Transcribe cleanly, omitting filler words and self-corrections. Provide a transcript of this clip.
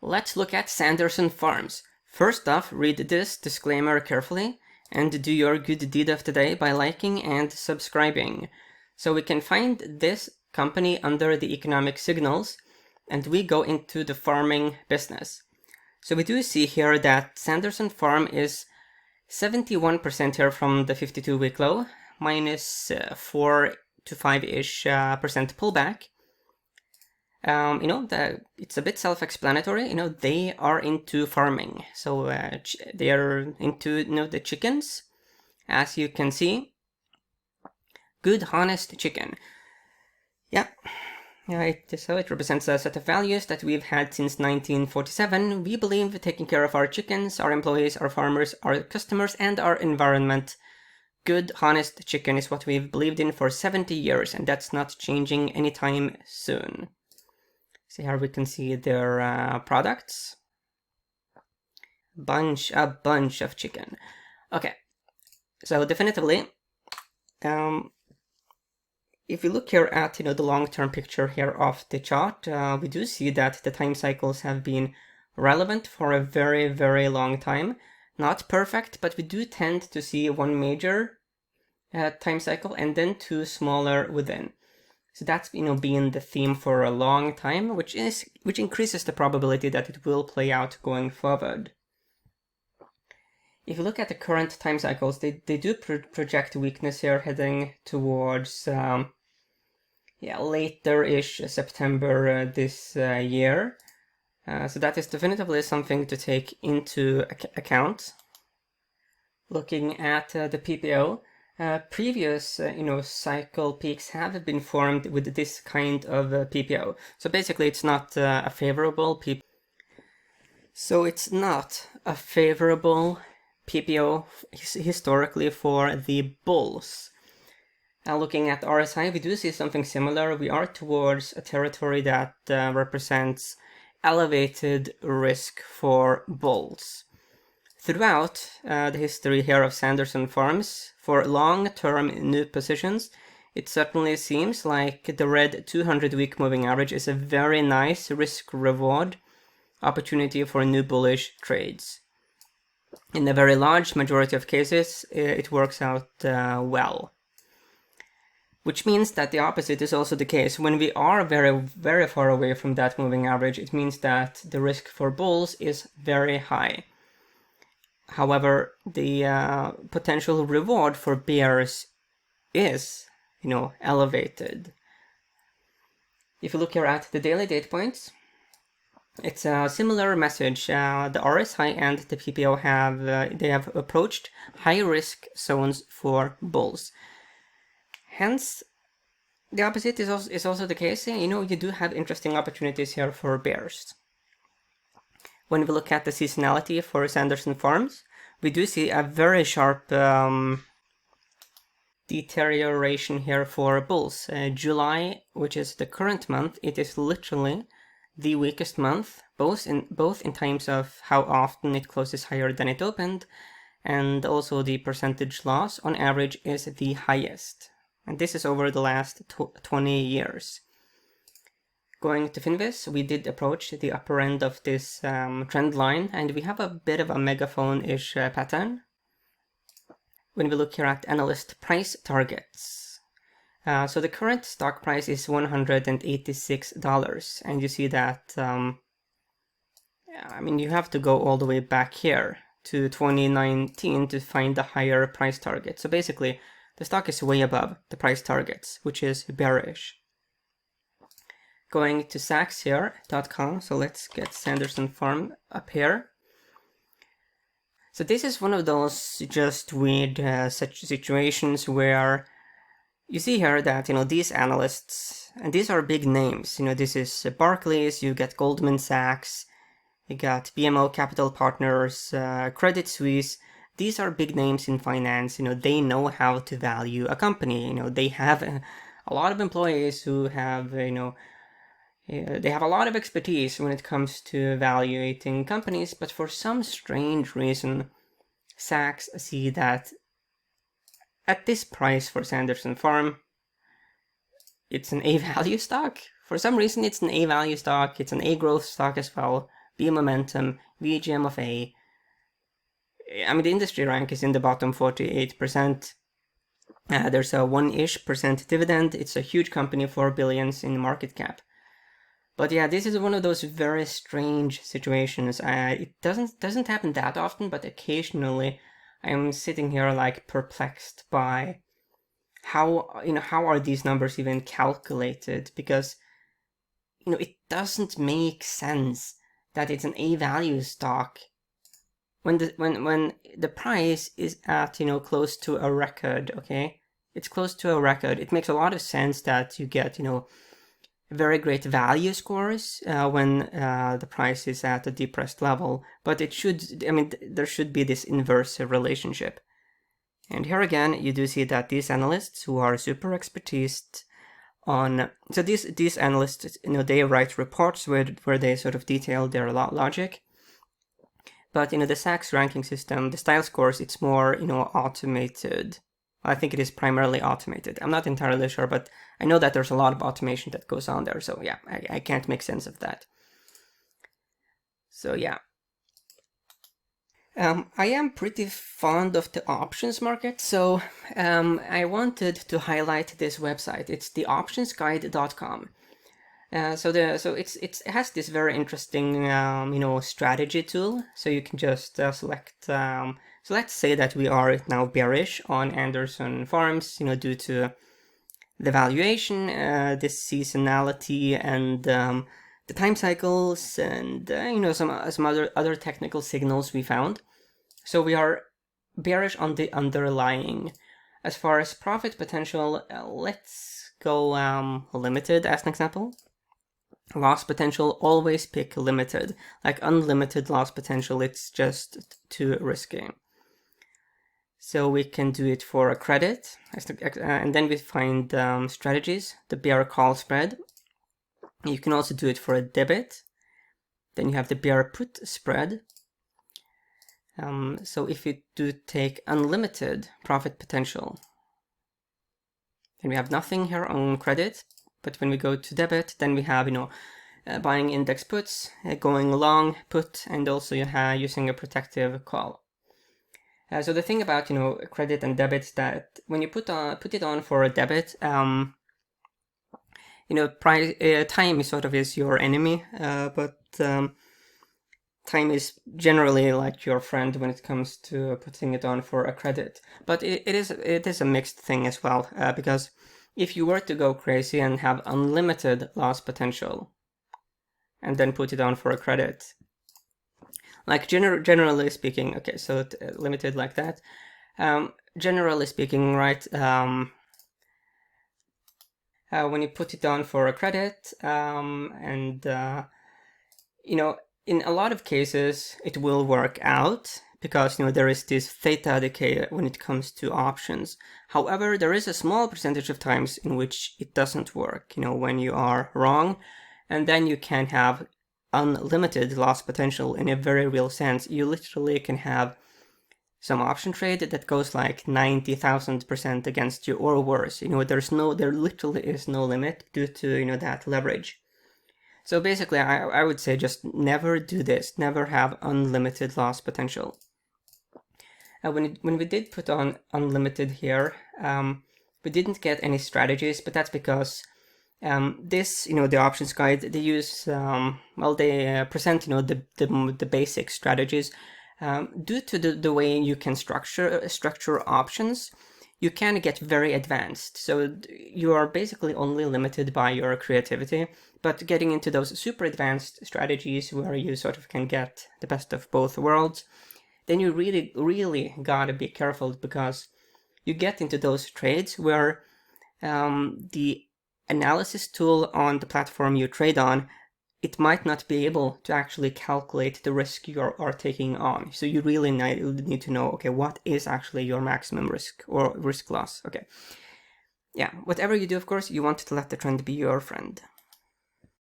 Let's look at Sanderson Farms. First off, read this disclaimer carefully and do your good deed of the day by liking and subscribing. So we can find this company under the economic signals, and we go into the farming business. So we do see here that Sanderson Farm is 71% here from the 52-week low, minus 4 to 5-ish percent pullback. It's a bit self-explanatory. They are into farming, so they are into the chickens, as you can see. Good, honest chicken. So it represents a set of values that we've had since 1947. We believe taking care of our chickens, our employees, our farmers, our customers, and our environment. Good, honest chicken is what we've believed in for 70 years, and that's not changing anytime soon. So here we can see their products. A bunch of chicken. Okay, so definitively, if we look here at the long-term picture here of the chart, we do see that the time cycles have been relevant for a very, very long time. Not perfect, but we do tend to see one major time cycle and then two smaller within. So that's been the theme for a long time, which increases the probability that it will play out going forward. If you look at the current time cycles, they do project weakness here heading towards later-ish September this year. So that is definitively something to take into account. Looking at the PPO, previous cycle peaks have been formed with this kind of PPO. So basically it's not a favorable PPO. So it's not a favorable PPO historically for the bulls. Looking at RSI, we do see something similar. We are towards a territory that represents elevated risk for bulls. Throughout the history here of Sanderson Farms, for long-term new positions, it certainly seems like the red 200-week moving average is a very nice risk-reward opportunity for new bullish trades. In a very large majority of cases, it works out well. Which means that the opposite is also the case. When we are very, very far away from that moving average, it means that the risk for bulls is very high. However, the potential reward for bears is, elevated. If you look here at the daily data points, it's a similar message. The RSI and the PPO have approached high-risk zones for bulls. Hence, the opposite is also the case. You do have interesting opportunities here for bears. When we look at the seasonality for Sanderson Farms, we do see a very sharp deterioration here for bulls. July, which is the current month, it is literally the weakest month, both in terms of how often it closes higher than it opened, and also the percentage loss on average is the highest. And this is over the last 20 years. Going to Finviz, we did approach the upper end of this trend line, and we have a bit of a megaphone-ish pattern. When we look here at analyst price targets, so the current stock price is $186, and you see that, you have to go all the way back here to 2019 to find the higher price target. So basically, the stock is way above the price targets, which is bearish. Going to SAFM, so let's get Sanderson Farm up here. So this is one of those just weird such situations where you see here that these analysts, and these are big names. This is Barclays, you get Goldman Sachs, you got BMO Capital Partners, Credit Suisse. These are big names in finance. They know how to value a company. They have a lot of employees who have they have a lot of expertise when it comes to evaluating companies, but for some strange reason, Sachs see that at this price for Sanderson Farm, it's an A-value stock. For some reason, it's an A-value stock. It's an A-growth stock as well. B momentum, VGM of A. I mean, the industry rank is in the bottom 48%. There's a 1-ish% dividend. It's a huge company, 4 billions in market cap. But yeah, this is one of those very strange situations. It doesn't happen that often, but occasionally I'm sitting here like perplexed by how are these numbers even calculated? Because it doesn't make sense that it's an A value stock when the price is at close to a record. Okay, it's close to a record. It makes a lot of sense that you get very great value scores when the price is at a depressed level, but there should be this inverse relationship. And here again, you do see that these analysts who are super expertised on, so these analysts, they write reports where they sort of detail their logic. But the SACS ranking system, the style scores, it's more automated. I think it is primarily automated. I'm not entirely sure, but I know that there's a lot of automation that goes on there. So yeah, I can't make sense of that. So yeah. I am pretty fond of the options market, so I wanted to highlight this website. It's theoptionsguide.com. So it has this very interesting strategy tool. So you can just select. So let's say that we are now bearish on Sanderson farms, due to the valuation, this seasonality, and the time cycles, and some other technical signals we found. So we are bearish on the underlying. As far as profit potential, let's go limited as an example. Loss potential, always pick limited. Like unlimited loss potential, it's just too risky. So we can do it for a credit, and then we find strategies, the bear call spread. You can also do it for a debit. Then you have the bear put spread. So if you do take unlimited profit potential, then we have nothing here on credit. But when we go to debit, then we have buying index puts, going long put, and also using a protective call. So the thing about credit and debit is that when you put it on for a debit, time is your enemy, but time is generally like your friend when it comes to putting it on for a credit. But it is a mixed thing as well, because if you were to go crazy and have unlimited loss potential and then put it on for a credit, like generally speaking, okay, so limited like that, generally speaking, right, when you put it on for a credit, and in a lot of cases it will work out, because there is this theta decay when it comes to options. However, there is a small percentage of times in which it doesn't work, when you are wrong, and then you can have unlimited loss potential in a very real sense. You literally can have some option trade that goes like 90,000% against you or worse. There literally is no limit due to that leverage. So basically, I would say just never do this. Never have unlimited loss potential. When we did put on unlimited here, we didn't get any strategies, but that's because the options guide, they use they present the basic strategies. Due to the way you can structure options, you can get very advanced. So you are basically only limited by your creativity, but getting into those super advanced strategies where you sort of can get the best of both worlds, then you really, really gotta be careful, because you get into those trades where the analysis tool on the platform you trade on, it might not be able to actually calculate the risk you are taking on. So you really need to know, okay, what is actually your maximum risk or risk loss? Okay. Yeah, whatever you do, of course, you want to let the trend be your friend.